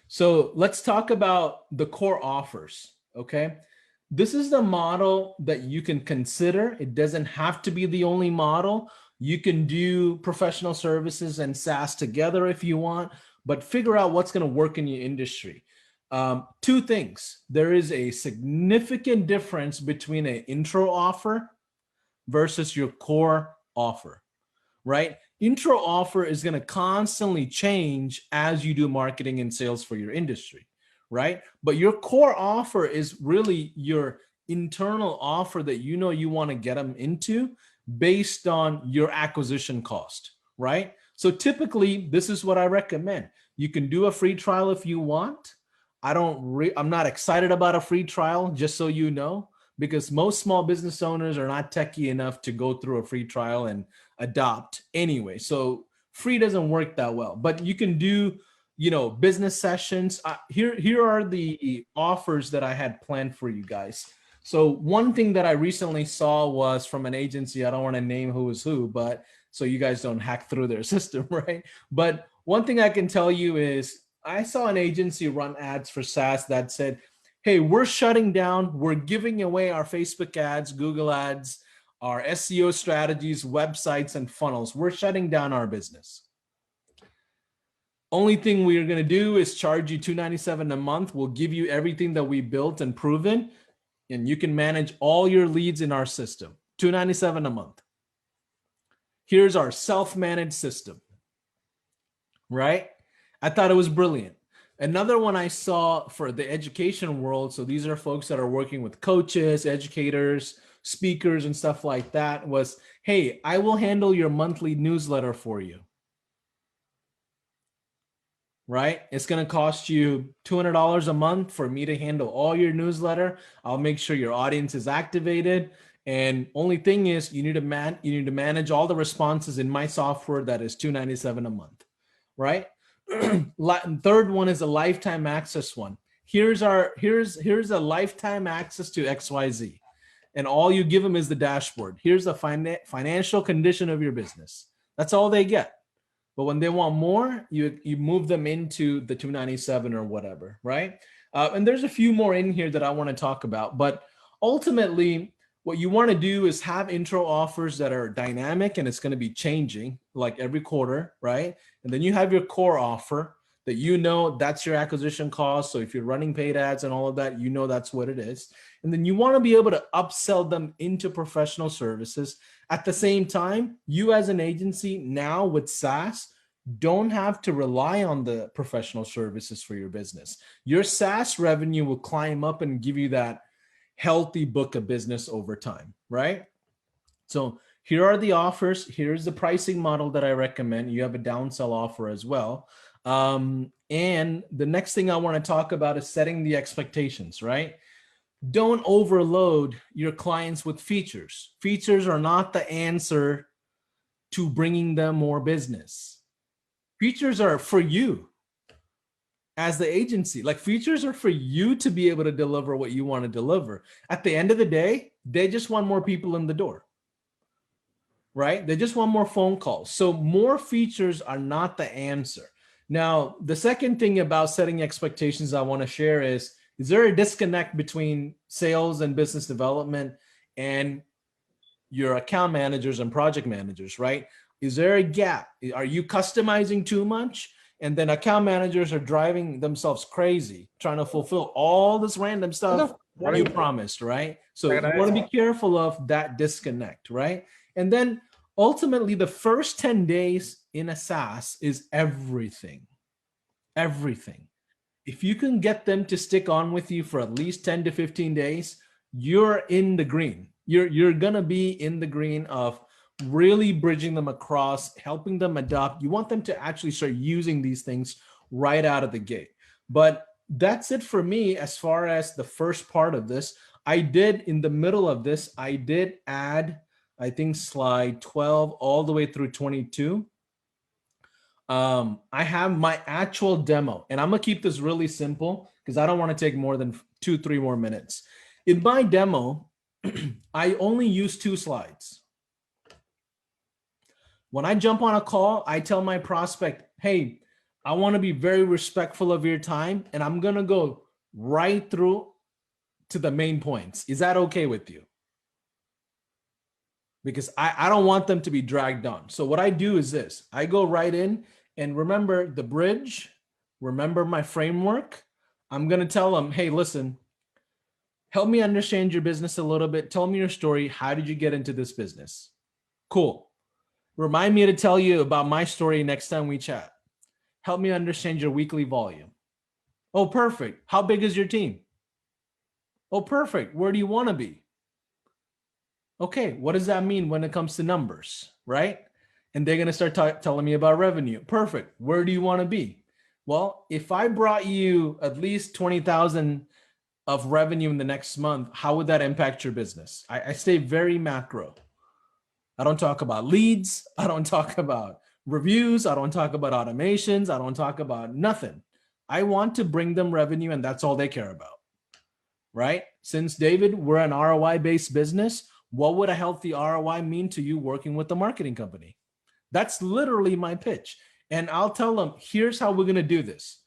So let's talk about the core offers. Okay. This is the model that you can consider. It doesn't have to be the only model. You can do professional services and SaaS together if you want, but figure out what's going to work in your industry. Two things. There is a significant difference between an intro offer versus your core offer, right? Intro offer is going to constantly change as you do marketing and sales for your industry, right? But your core offer is really your internal offer that you know you want to get them into based on your acquisition cost, right? So typically, this is what I recommend. You can do a free trial if you want. I'm not excited about a free trial, just so you know, because most small business owners are not techie enough to go through a free trial and adopt anyway. So free doesn't work that well, but you can do, business sessions. Here are the offers that I had planned for you guys. So one thing that I recently saw was from an agency. I don't want to name who is who, but so you guys don't hack through their system, right? But one thing I can tell you is I saw an agency run ads for SaaS that said, hey, we're shutting down, we're giving away our Facebook ads, Google ads, our SEO strategies, websites, and funnels. We're shutting down our business. Only thing we're going to do is charge you $297 a month. We'll give you everything that we built and proven, and you can manage all your leads in our system. $297 a month. Here's our self-managed system, right? I thought it was brilliant. Another one I saw for the education world, so these are folks that are working with coaches, educators, speakers, and stuff like that, was, hey, I will handle your monthly newsletter for you. Right? It's going to cost you $200 a month for me to handle all your newsletter. I'll make sure your audience is activated. And only thing is you need to manage all the responses in my software. That is $297 a month, right? Third one is a lifetime access one. Here's a lifetime access to XYZ. And all you give them is the dashboard. Here's the financial condition of your business. That's all they get. But when they want more, you move them into the $297 or whatever, right? And there's a few more in here that I want to talk about. But ultimately, what you want to do is have intro offers that are dynamic and it's going to be changing like every quarter, right? And then you have your core offer that that's your acquisition cost. So if you're running paid ads and all of that, that's what it is. And then you want to be able to upsell them into professional services. At the same time, you as an agency now with SaaS don't have to rely on the professional services for your business. Your SaaS revenue will climb up and give you that healthy book of business over time, right? So here are the offers. Here's the pricing model that I recommend. You have a downsell offer as well. And the next thing I want to talk about is setting the expectations, right? Don't overload your clients with features. Features are not the answer to bringing them more business. Features are for you as the agency. Like features are for you to be able to deliver what you want to deliver. At the end of the day, they just want more people in the door, right? They just want more phone calls. So more features are not the answer. Now, the second thing about setting expectations I want to share is there a disconnect between sales and business development and your account managers and project managers, right? Is there a gap? Are you customizing too much? And then account managers are driving themselves crazy, trying to fulfill all this random stuff you promised, right? So you want to be careful of that disconnect, right? And then ultimately, the first 10 days in a SaaS is everything. Everything. If you can get them to stick on with you for at least 10 to 15 days, you're in the green. You're going to be in the green of really bridging them across, helping them adopt. You want them to actually start using these things right out of the gate. But that's it for me as far as the first part of this. In the middle of this, I did add, I think, slide 12 all the way through 22. I have my actual demo, and I'm going to keep this really simple because I don't want to take more than 2-3 more minutes. In my demo, I only use 2 slides. When I jump on a call, I tell my prospect, hey, I want to be very respectful of your time, and I'm going to go right through to the main points. Is that okay with you? Because I don't want them to be dragged on. So what I do is this. I go right in, and remember the bridge, remember my framework. I'm going to tell them, hey, listen, help me understand your business a little bit. Tell me your story. How did you get into this business? Cool. Remind me to tell you about my story next time we chat. Help me understand your weekly volume. Oh, perfect. How big is your team? Oh, perfect. Where do you want to be? Okay, what does that mean when it comes to numbers, right? And they're going to start telling me about revenue. Perfect. Where do you want to be? Well, if I brought you at least 20,000 of revenue in the next month, how would that impact your business? I stay very macro. I don't talk about leads. I don't talk about reviews. I don't talk about automations. I don't talk about nothing. I want to bring them revenue, and that's all they care about, right? Since, David, we're an ROI-based business, what would a healthy ROI mean to you working with the marketing company? That's literally my pitch. And I'll tell them, here's how we're going to do this.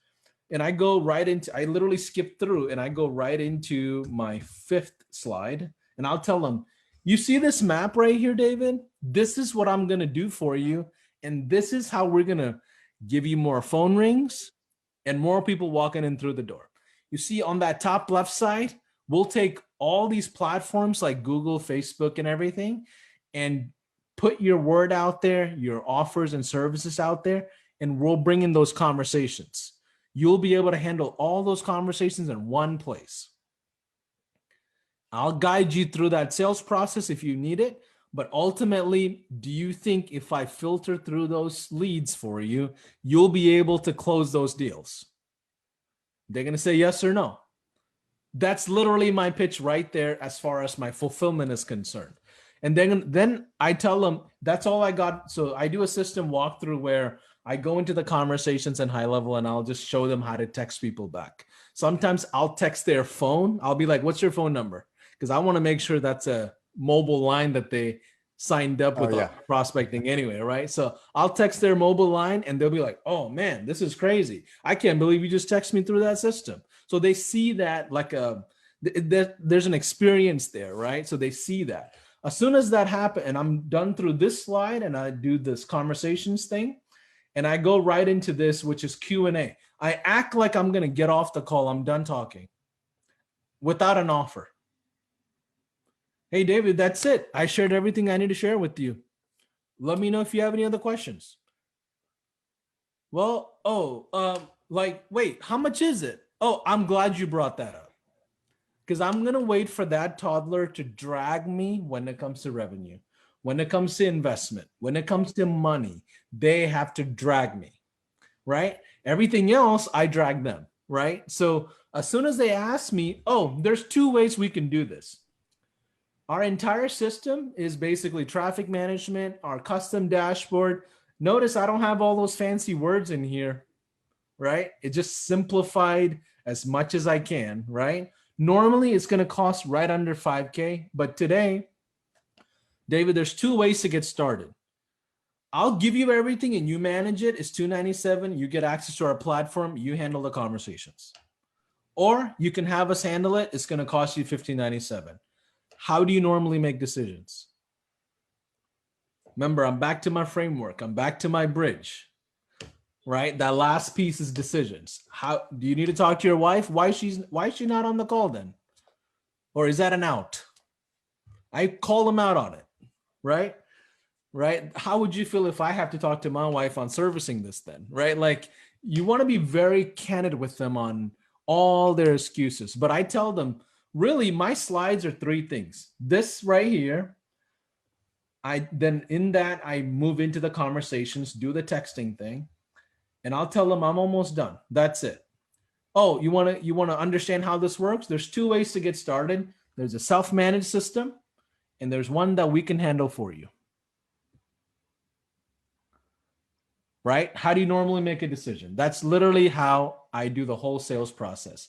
And I go right into, I literally skip through and I go right into my 5th slide. And I'll tell them, you see this map right here, David? This is what I'm going to do for you. And this is how we're going to give you more phone rings and more people walking in through the door. You see on that top left side, we'll take all these platforms like Google, Facebook, and everything, and put your word out there, your offers and services out there, and we'll bring in those conversations. You'll be able to handle all those conversations in one place. I'll guide you through that sales process if you need it. But ultimately, do you think if I filter through those leads for you, you'll be able to close those deals? They're going to say yes or no. That's literally my pitch right there as far as my fulfillment is concerned. And then I tell them that's all I got. So I do a system walkthrough where I go into the conversations in high level and I'll just show them how to text people back. Sometimes I'll text their phone. I'll be like, what's your phone number? Because I want to make sure that's a mobile line that they signed up with prospecting anyway, right? So I'll text their mobile line and they'll be like, oh man, this is crazy. I can't believe you just texted me through that system. So they see that like there's an experience there, right? So they see that. As soon as that happens, and I'm done through this slide and I do this conversations thing, and I go right into this, which is Q&A. I act like I'm going to get off the call. I'm done talking without an offer. Hey, David, that's it. I shared everything I need to share with you. Let me know if you have any other questions. Well, wait, how much is it? Oh, I'm glad you brought that up. Because I'm going to wait for that toddler to drag me when it comes to revenue, when it comes to investment, when it comes to money. They have to drag me, right? Everything else, I drag them, right? So as soon as they ask me, oh, there's 2 ways we can do this. Our entire system is basically traffic management, our custom dashboard. Notice I don't have all those fancy words in here, right? It just simplified as much as I can, right? Normally it's going to cost right under 5K, but today, David, there's 2 ways to get started. I'll give you everything and you manage it. It's $297. You get access to our platform. You handle the conversations. Or you can have us handle it. It's going to cost you $1597. How do you normally make decisions? Remember, I'm back to my framework. I'm back to my bridge, right? That last piece is decisions. How do you need to talk to your wife? Why is she not on the call then? Or is that an out? I call them out on it, right? Right? How would you feel if I have to talk to my wife on servicing this then, right? Like you want to be very candid with them on all their excuses. But I tell them, really, my slides are 3 things. This right here, then in that I move into the conversations, do the texting thing, and I'll tell them I'm almost done. That's it. Oh, you want to understand how this works? There's 2 ways to get started. There's a self-managed system, and there's one that we can handle for you. Right? How do you normally make a decision? That's literally how I do the whole sales process.